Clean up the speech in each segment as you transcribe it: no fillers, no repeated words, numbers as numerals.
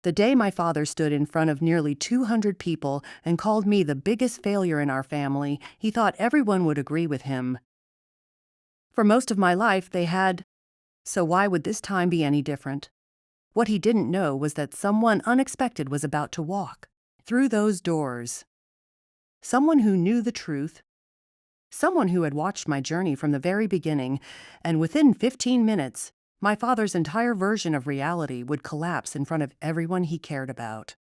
The day my father stood in front of nearly 200 people and called me the biggest failure in our family, he thought everyone would agree with him. For most of my life, they had, so why would this time be any different? What he didn't know was that someone unexpected was about to walk through those doors. Someone who knew the truth, someone who had watched my journey from the very beginning, and within 15 minutes, my father's entire version of reality would collapse in front of everyone he cared about.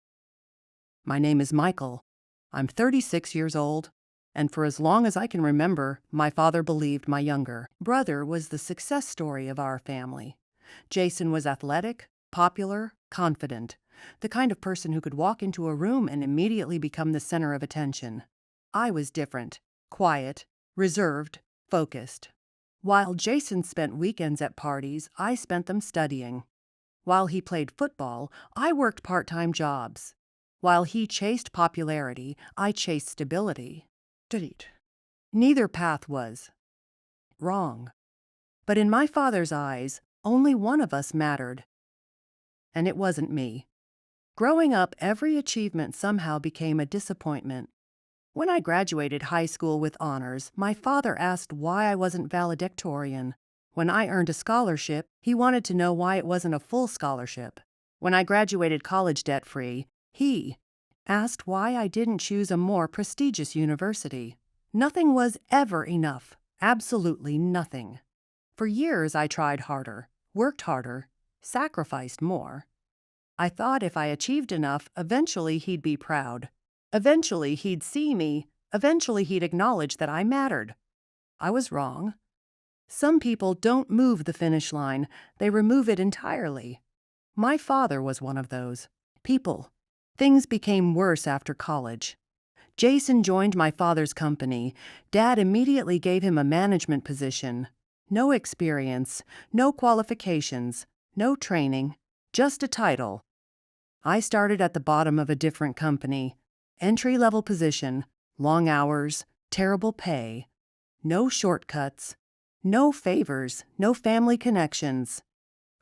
My name is Michael. I'm 36 years old, and for as long as I can remember, my father believed my younger brother was the success story of our family. Jason was athletic, popular, confident, the kind of person who could walk into a room and immediately become the center of attention. I was different, quiet, reserved, focused. While Jason spent weekends at parties, I spent them studying. While he played football, I worked part-time jobs. While he chased popularity, I chased stability. Neither path was wrong. But in my father's eyes, only one of us mattered. And it wasn't me. Growing up, every achievement somehow became a disappointment. When I graduated high school with honors, my father asked why I wasn't valedictorian. When I earned a scholarship, he wanted to know why it wasn't a full scholarship. When I graduated college debt-free, he asked why I didn't choose a more prestigious university. Nothing was ever enough. Absolutely nothing. For years, I tried harder, worked harder, sacrificed more. I thought if I achieved enough, eventually he'd be proud. Eventually he'd see me. Eventually he'd acknowledge that I mattered. I was wrong. Some people don't move the finish line, they remove it entirely. My father was one of those people. Things became worse after college. Jason joined my father's company. Dad immediately gave him a management position. No experience, no qualifications, no training, just a title. I started at the bottom of a different company. Entry-level position, long hours, terrible pay. No shortcuts, no favors, no family connections.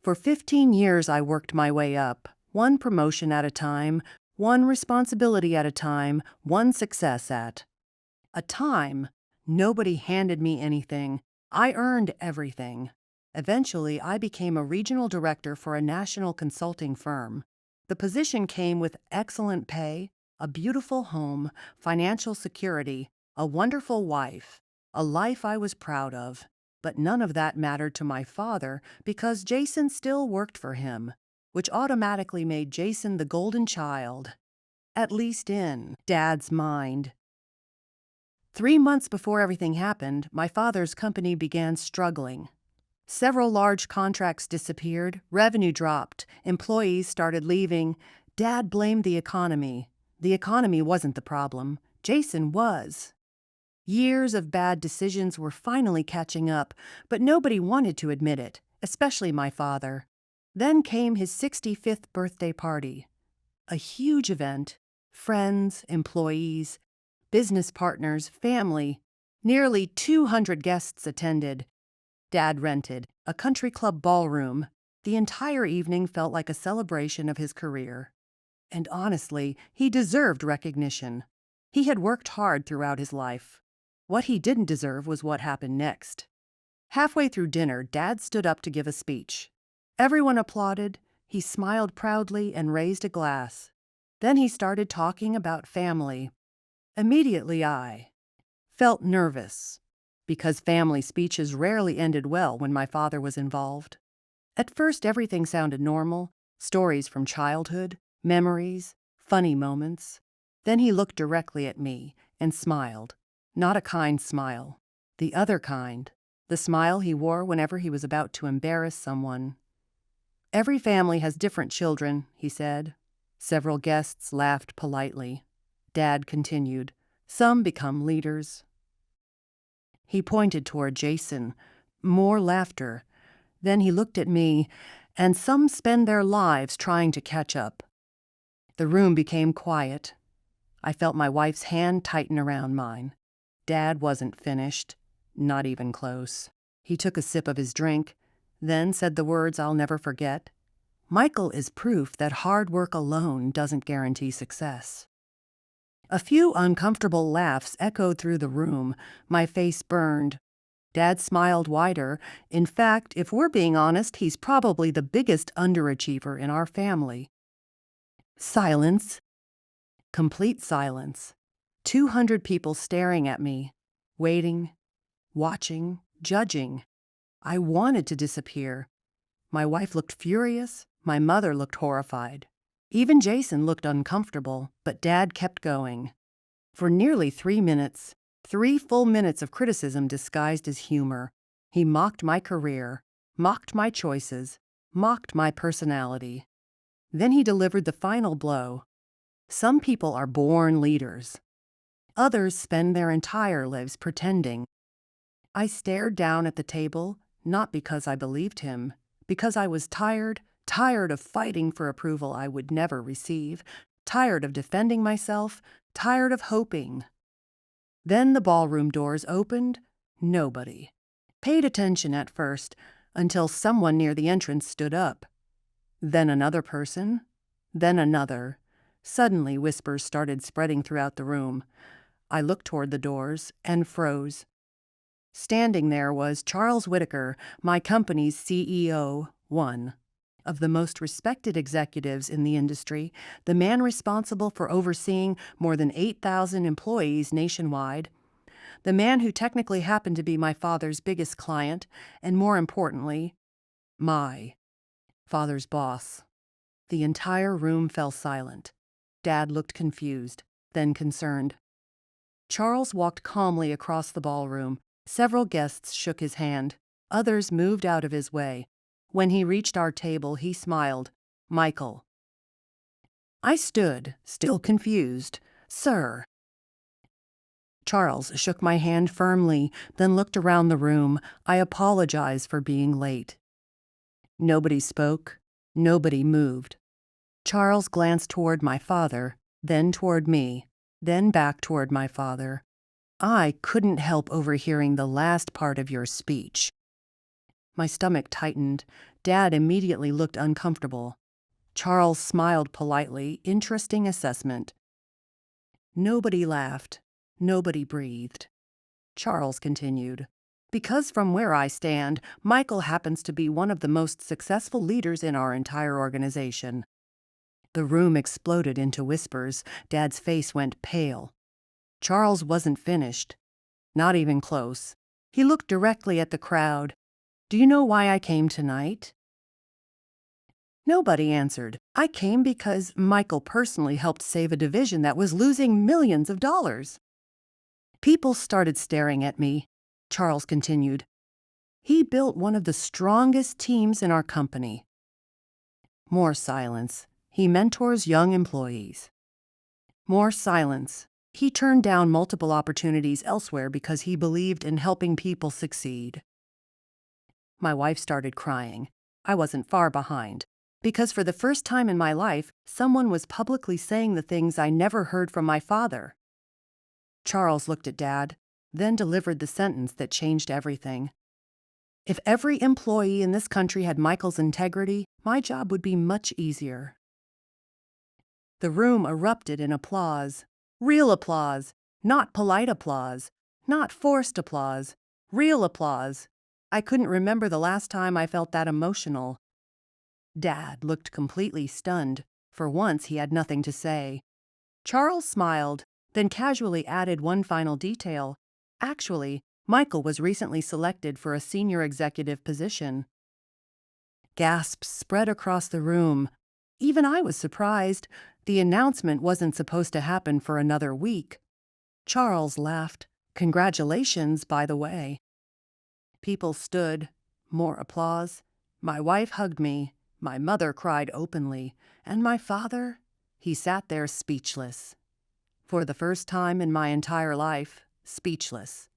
For 15 years I worked my way up, one promotion at a time, one responsibility at a time, one success at a time. Nobody handed me anything. I earned everything. Eventually, I became a regional director for a national consulting firm. The position came with excellent pay, a beautiful home, financial security, a wonderful wife, a life I was proud of. But none of that mattered to my father because Jason still worked for him, which automatically made Jason the golden child, at least in Dad's mind. 3 months before everything happened, my father's company began struggling. Several large contracts disappeared, revenue dropped, employees started leaving. Dad blamed the economy. The economy wasn't the problem. Jason was. Years of bad decisions were finally catching up, but nobody wanted to admit it, especially my father. Then came his 65th birthday party. A huge event. Friends, employees, business partners, family. Nearly 200 guests attended. Dad rented a country club ballroom. The entire evening felt like a celebration of his career. And honestly, he deserved recognition. He had worked hard throughout his life. What he didn't deserve was what happened next. Halfway through dinner, Dad stood up to give a speech. Everyone applauded. He smiled proudly and raised a glass. Then he started talking about family. Immediately I felt nervous, because family speeches rarely ended well when my father was involved. At first, everything sounded normal, stories from childhood, memories, funny moments. Then he looked directly at me and smiled. Not a kind smile. The other kind. The smile he wore whenever he was about to embarrass someone. Every family has different children, he said. Several guests laughed politely. Dad continued. Some become leaders. He pointed toward Jason. More laughter. Then he looked at me, and some spend their lives trying to catch up. The room became quiet. I felt my wife's hand tighten around mine. Dad wasn't finished, not even close. He took a sip of his drink, then said the words I'll never forget. Michael is proof that hard work alone doesn't guarantee success. A few uncomfortable laughs echoed through the room. My face burned. Dad smiled wider. In fact, if we're being honest, he's probably the biggest underachiever in our family. Silence. Complete silence. 200 people staring at me, waiting, watching, judging. I wanted to disappear. My wife looked furious. My mother looked horrified. Even Jason looked uncomfortable, but Dad kept going. For nearly 3 minutes, 3 full minutes of criticism disguised as humor. He mocked my career, mocked my choices, mocked my personality. Then he delivered the final blow. Some people are born leaders. Others spend their entire lives pretending. I stared down at the table, not because I believed him, because I was tired of fighting for approval I would never receive, tired of defending myself, tired of hoping. Then the ballroom doors opened. Nobody paid attention at first, until someone near the entrance stood up. Then another person, then another. Suddenly whispers started spreading throughout the room. I looked toward the doors and froze. Standing there was Charles Whitaker, my company's CEO, one of the most respected executives in the industry, the man responsible for overseeing more than 8,000 employees nationwide, the man who technically happened to be my father's biggest client, and more importantly, my father's boss. The entire room fell silent. Dad looked confused, then concerned. Charles walked calmly across the ballroom. Several guests shook his hand. Others moved out of his way. When he reached our table, he smiled. "Michael." I stood, still confused. "Sir." Charles shook my hand firmly, then looked around the room. I apologize for being late. Nobody spoke. Nobody moved. Charles glanced toward my father, then toward me, then back toward my father. "I couldn't help overhearing the last part of your speech." My stomach tightened. Dad immediately looked uncomfortable. Charles smiled politely. Interesting assessment. Nobody laughed. Nobody breathed. Charles continued. "Because from where I stand, Michael happens to be one of the most successful leaders in our entire organization." The room exploded into whispers. Dad's face went pale. Charles wasn't finished. Not even close. He looked directly at the crowd. "Do you know why I came tonight?" Nobody answered. "I came because Michael personally helped save a division that was losing millions of dollars." People started staring at me. Charles continued. "He built one of the strongest teams in our company." More silence. "He mentors young employees." More silence. "He turned down multiple opportunities elsewhere because he believed in helping people succeed." My wife started crying. I wasn't far behind, because for the first time in my life, someone was publicly saying the things I never heard from my father. Charles looked at Dad, then delivered the sentence that changed everything. "If every employee in this country had Michael's integrity, my job would be much easier." The room erupted in applause. Real applause, not polite applause, not forced applause, real applause. I couldn't remember the last time I felt that emotional. Dad looked completely stunned. For once, he had nothing to say. Charles smiled, then casually added one final detail. "Actually, Michael was recently selected for a senior executive position." Gasps spread across the room. Even I was surprised. The announcement wasn't supposed to happen for another week. Charles laughed. "Congratulations, by the way." People stood. More applause. My wife hugged me. My mother cried openly. And my father? He sat there speechless. For the first time in my entire life, speechless.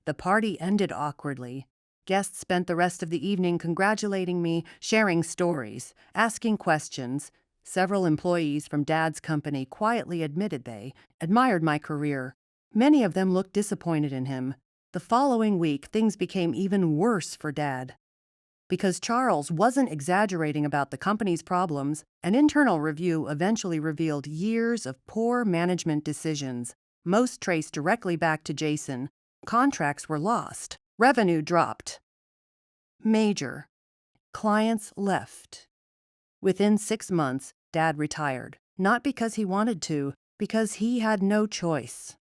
The party ended awkwardly. Guests spent the rest of the evening congratulating me, sharing stories, asking questions. Several employees from Dad's company quietly admitted they admired my career. Many of them looked disappointed in him. The following week, things became even worse for Dad. Because Charles wasn't exaggerating about the company's problems, an internal review eventually revealed years of poor management decisions, most traced directly back to Jason. Contracts were lost, revenue dropped. Major. Clients left. Within 6 months, Dad retired, not because he wanted to, because he had no choice.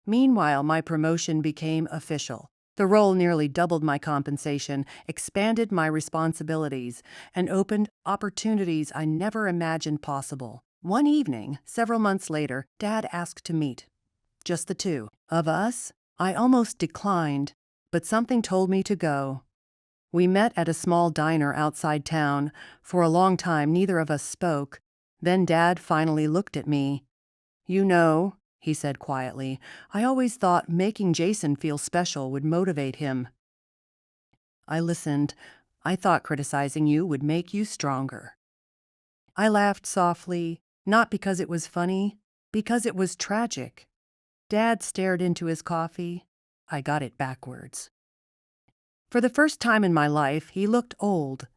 Meanwhile, my promotion became official. The role nearly doubled my compensation, expanded my responsibilities, and opened opportunities I never imagined possible. One evening, several months later, Dad asked to meet. Just the two of us. I almost declined, but something told me to go. We met at a small diner outside town. For a long time, neither of us spoke. Then Dad finally looked at me. "You know," he said quietly, "I always thought making Jason feel special would motivate him." I listened. "I thought criticizing you would make you stronger." I laughed softly, not because it was funny, because it was tragic. Dad stared into his coffee. I got it backwards. For the first time in my life, he looked old.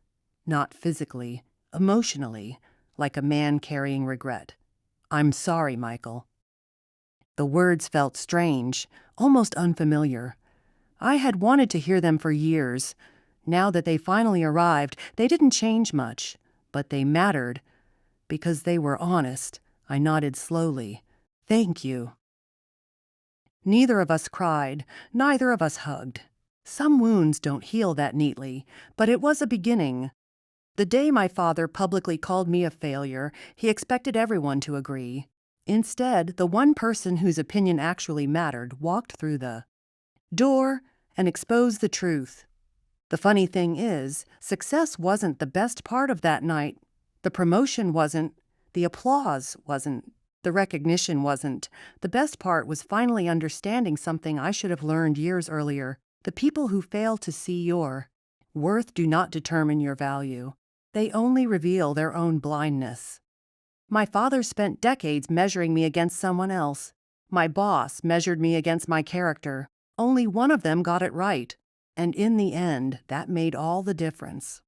Not physically, emotionally, like a man carrying regret. "I'm sorry, Michael." The words felt strange, almost unfamiliar. I had wanted to hear them for years. Now that they finally arrived, they didn't change much, but they mattered. Because they were honest, I nodded slowly. "Thank you." Neither of us cried, neither of us hugged. Some wounds don't heal that neatly, but it was a beginning. The day my father publicly called me a failure, he expected everyone to agree. Instead, the one person whose opinion actually mattered walked through the door and exposed the truth. The funny thing is, success wasn't the best part of that night. The promotion wasn't. The applause wasn't. The recognition wasn't. The best part was finally understanding something I should have learned years earlier. The people who fail to see your worth do not determine your value. They only reveal their own blindness. My father spent decades measuring me against someone else. My boss measured me against my character. Only one of them got it right. And in the end, that made all the difference.